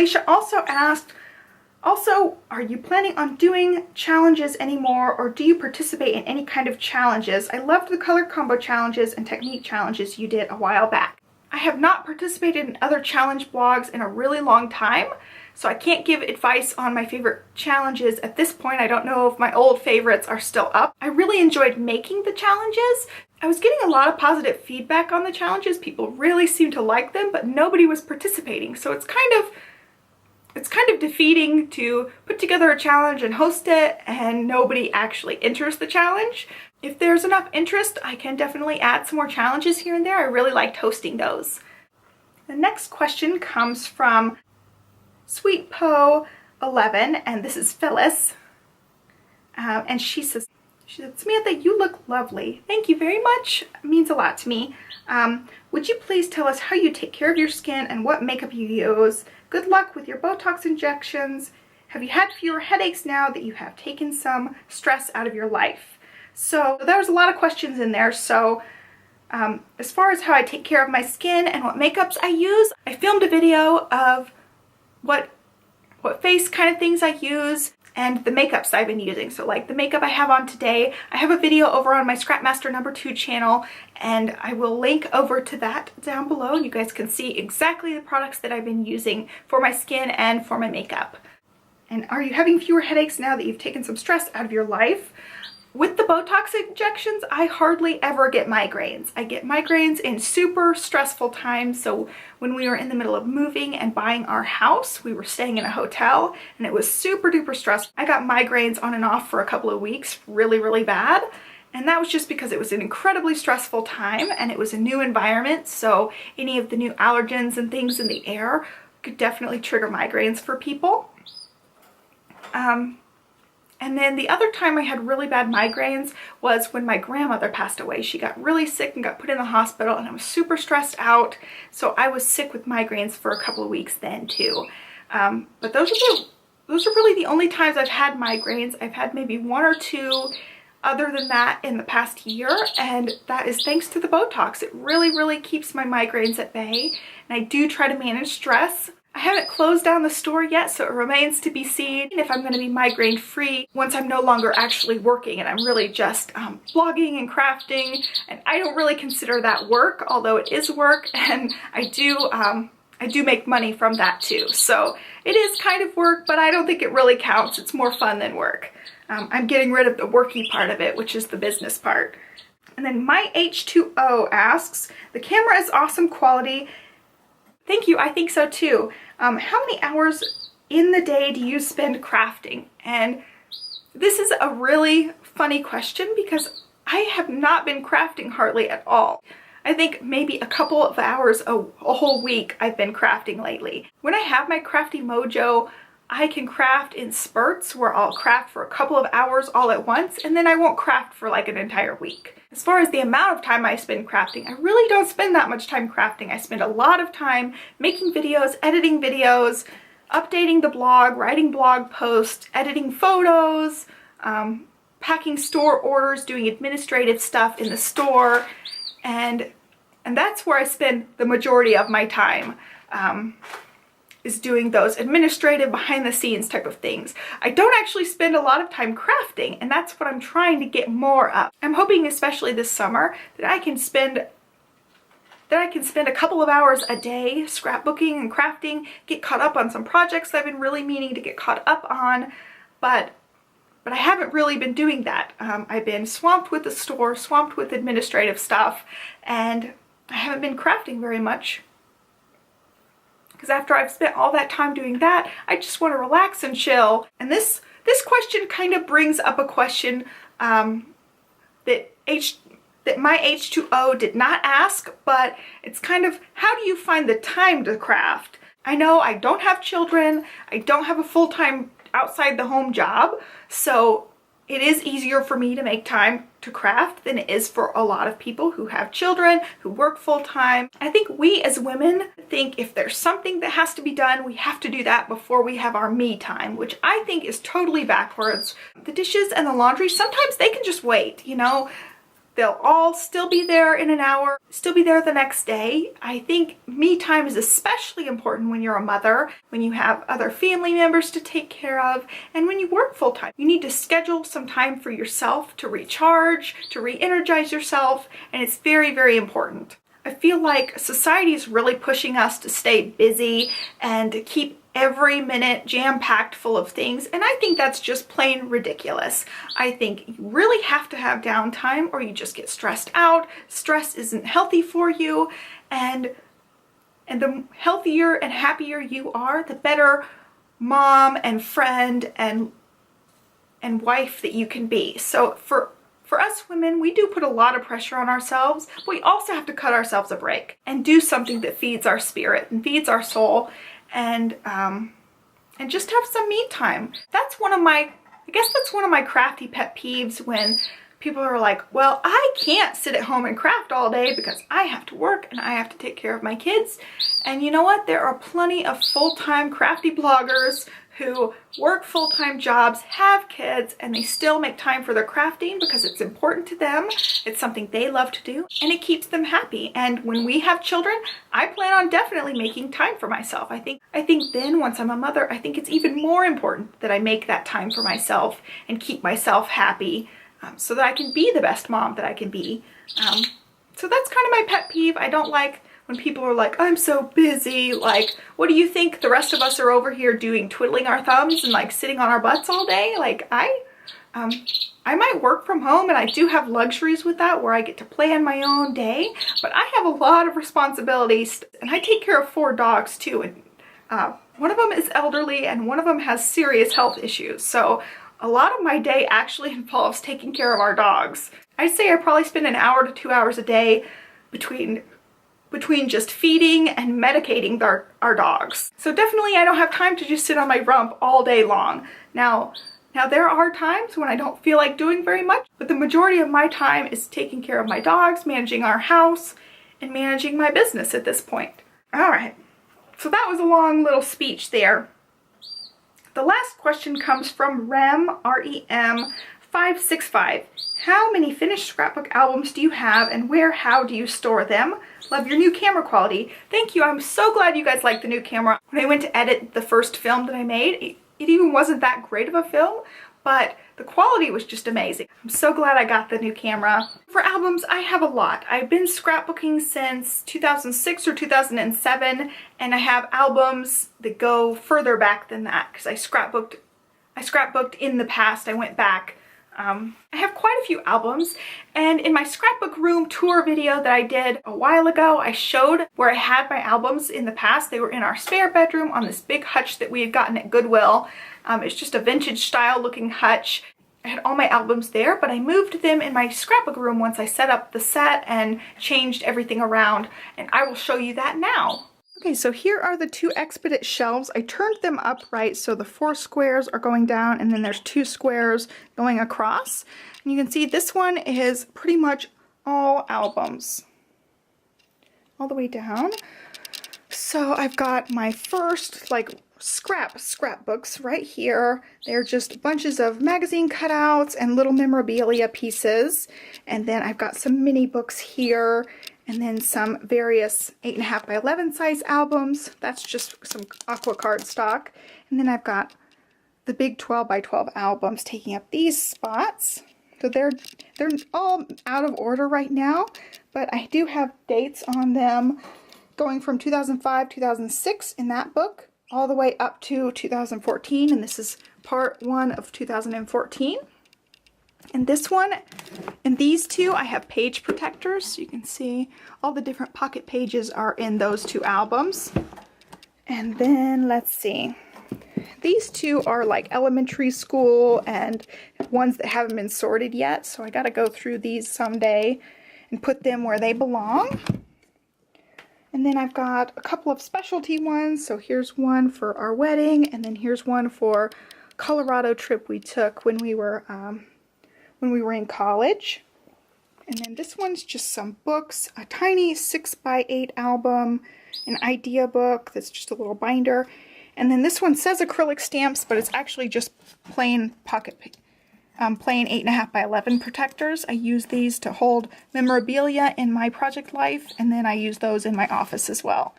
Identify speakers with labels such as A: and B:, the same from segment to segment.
A: Alicia also asked, also, are you planning on doing challenges anymore, or do you participate in any kind of challenges? I loved the color combo challenges and technique challenges you did a while back. I have not participated in other challenge blogs in a really long time, so I can't give advice on my favorite challenges at this point. I don't know if my old favorites are still up. I really enjoyed making the challenges. I was getting a lot of positive feedback on the challenges. People really seemed to like them, but nobody was participating. So it's kind of defeating to put together a challenge and host it and nobody actually enters the challenge. If there's enough interest, I can definitely add some more challenges here and there. I really liked hosting those. The next question comes from SweetPo11, and this is Phyllis. And she said, Samantha, you look lovely. Thank you very much. It means a lot to me. Would you please tell us how you take care of your skin and what makeup you use? Good luck with your Botox injections. Have you had fewer headaches now that you have taken some stress out of your life? So there was a lot of questions in there. So as far as how I take care of my skin and what makeups I use, I filmed a video of what face kind of things I use and the makeups I've been using. So like the makeup I have on today, I have a video over on my Scrapmaster #2 channel, and I will link over to that down below. You guys can see exactly the products that I've been using for my skin and for my makeup. And are you having fewer headaches now that you've taken some stress out of your life? With the Botox injections, I hardly ever get migraines. I get migraines in super stressful times. So when we were in the middle of moving and buying our house, we were staying in a hotel and it was super duper stressful. I got migraines on and off for a couple of weeks, really, really bad. And that was just because it was an incredibly stressful time and it was a new environment. So any of the new allergens and things in the air could definitely trigger migraines for people. And then the other time I had really bad migraines was when my grandmother passed away. She got really sick and got put in the hospital and I was super stressed out. So I was sick with migraines for a couple of weeks then too. But those are really the only times I've had migraines. I've had maybe one or two other than that in the past year, and that is thanks to the Botox. It really, really keeps my migraines at bay, and I do try to manage stress. I haven't closed down the store yet, so it remains to be seen if I'm going to be migraine free once I'm no longer actually working and I'm really just blogging and crafting, and I don't really consider that work, although it is work, and I do make money from that too. So it is kind of work, but I don't think it really counts. It's more fun than work. I'm getting rid of the worky part of it, which is the business part. And then my H2O asks, the camera is awesome quality. Thank you, I think so too. How many hours in the day do you spend crafting? And this is a really funny question because I have not been crafting hardly at all. I think maybe a couple of hours a whole week I've been crafting lately. When I have my crafty mojo, I can craft in spurts where I'll craft for a couple of hours all at once, and then I won't craft for like an entire week. As far as the amount of time I spend crafting, I really don't spend that much time crafting. I spend a lot of time making videos, editing videos, updating the blog, writing blog posts, editing photos, packing store orders, doing administrative stuff in the store, and that's where I spend the majority of my time. Is doing those administrative behind the scenes type of things. I don't actually spend a lot of time crafting, and that's what I'm trying to get more of. I'm hoping especially this summer that I can spend a couple of hours a day scrapbooking and crafting, get caught up on some projects I've been really meaning to get caught up on, but I haven't really been doing that. I've been swamped with the store, swamped with administrative stuff, and I haven't been crafting very much. Because after I've spent all that time doing that, I just want to relax and chill. And this question kind of brings up a question that my H2O did not ask, but it's kind of, how do you find the time to craft? I know I don't have children, I don't have a full-time outside the home job, so it is easier for me to make time to craft than it is for a lot of people who have children, who work full-time. I think we as women think if there's something that has to be done, we have to do that before we have our me time, which I think is totally backwards. The dishes and the laundry, sometimes they can just wait, you know? they'll all still be there in an hour, still be there the next day. I think me time is especially important when you're a mother, when you have other family members to take care of, and when you work full time. You need to schedule some time for yourself to recharge, to re-energize yourself, and it's very, very important. I feel like society is really pushing us to stay busy and to keep every minute jam-packed full of things, and I think that's just plain ridiculous. I think you really have to have downtime or you just get stressed out. Stress isn't healthy for you, and the healthier and happier you are, the better mom and friend and wife that you can be. So for us women, we do put a lot of pressure on ourselves, but we also have to cut ourselves a break and do something that feeds our spirit and feeds our soul, and just have some me time. That's one of my crafty pet peeves, when people are like, well, I can't sit at home and craft all day because I have to work and I have to take care of my kids. And you know what? There are plenty of full-time crafty bloggers who work full-time jobs, have kids, and they still make time for their crafting because it's important to them. It's something they love to do, and it keeps them happy. And when we have children, I plan on definitely making time for myself. I think then, once I'm a mother, I think it's even more important that I make that time for myself and keep myself happy, so that I can be the best mom that I can be. So that's kind of my pet peeve. I don't like when people are like, I'm so busy. Like, what do you think the rest of us are over here doing, twiddling our thumbs and like sitting on our butts all day? Like, I might work from home, and I do have luxuries with that where I get to plan my own day, but I have a lot of responsibilities, and I take care of 4 dogs too. And one of them is elderly and one of them has serious health issues. So a lot of my day actually involves taking care of our dogs. I'd say I probably spend an hour to 2 hours a day between just feeding and medicating our dogs. So definitely I don't have time to just sit on my rump all day long. Now there are times when I don't feel like doing very much, but the majority of my time is taking care of my dogs, managing our house, and managing my business at this point. All right, so that was a long little speech there. The last question comes from Rem, R-E-M, 565. How many finished scrapbook albums do you have, and how do you store them? Love your new camera quality. Thank you. I'm so glad you guys like the new camera. When I went to edit the first film that I made, it even wasn't that great of a film, but the quality was just amazing. I'm so glad I got the new camera. For albums, I have a lot. I've been scrapbooking since 2006 or 2007, and I have albums that go further back than that because I scrapbooked in the past. I went back. I have quite a few albums, and in my scrapbook room tour video that I did a while ago, I showed where I had my albums in the past. They were in our spare bedroom on this big hutch that we had gotten at Goodwill. It's just a vintage style looking hutch. I had all my albums there, but I moved them in my scrapbook room once I set up the set and changed everything around, and I will show you that now. Okay, so here are the 2 Expedit shelves. I turned them upright so the 4 squares are going down, and then there's 2 squares going across. And you can see this one is pretty much all albums, all the way down. So I've got my first like scrapbooks right here. They're just bunches of magazine cutouts and little memorabilia pieces. And then I've got some mini books here, and then some various 8.5 by 11 size albums. That's just some aqua cardstock. And then I've got the big 12 by 12 albums taking up these spots. So they're all out of order right now, but I do have dates on them going from 2005, 2006 in that book, all the way up to 2014, and this is part 1 of 2014. And this one, and these 2, I have page protectors. You can see all the different pocket pages are in those 2 albums. And then let's see. These 2 are like elementary school and ones that haven't been sorted yet. So I got to go through these someday and put them where they belong. And then I've got a couple of specialty ones. So here's one for our wedding, and then here's one for Colorado trip we took when we were in college. And then this one's just some books, a tiny 6 by 8 album, an idea book that's just a little binder. And then this one says acrylic stamps, but it's actually just plain pocket plain 8.5 by 11 protectors. I use these to hold memorabilia in my project life, and then I use those in my office as well.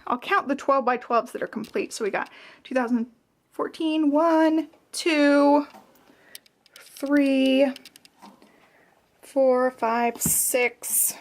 A: I'll count the 12 by 12s that are complete. So we got 2014, 1, 2, 3, 4, 5, 6,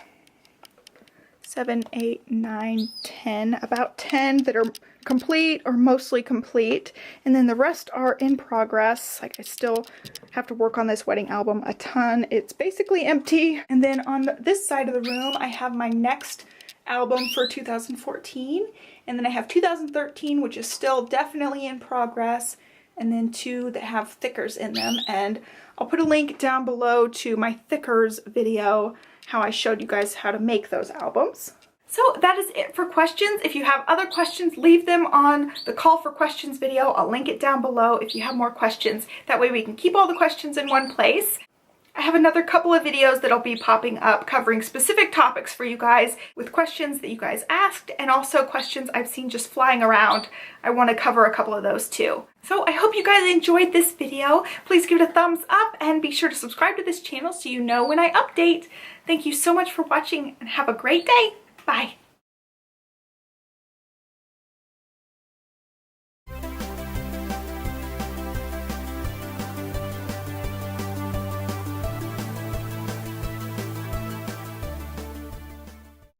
A: 7, 8, 9, 10, about 10 that are complete or mostly complete, and then the rest are in progress. Like, I still have to work on this wedding album a ton. It's basically empty. And then on this side of the room, I have my next album for 2014, and then I have 2013, which is still definitely in progress, and then 2 that have thickers in them. And I'll put a link down below to my thickers video, how I showed you guys how to make those albums. So that is it for questions. If you have other questions, leave them on the call for questions video. I'll link it down below if you have more questions. That way we can keep all the questions in one place. I have another couple of videos that'll be popping up covering specific topics for you guys with questions that you guys asked, and also questions I've seen just flying around. I want to cover a couple of those too. So I hope you guys enjoyed this video. Please give it a thumbs up and be sure to subscribe to this channel so you know when I update. Thank you so much for watching and have a great day. Bye.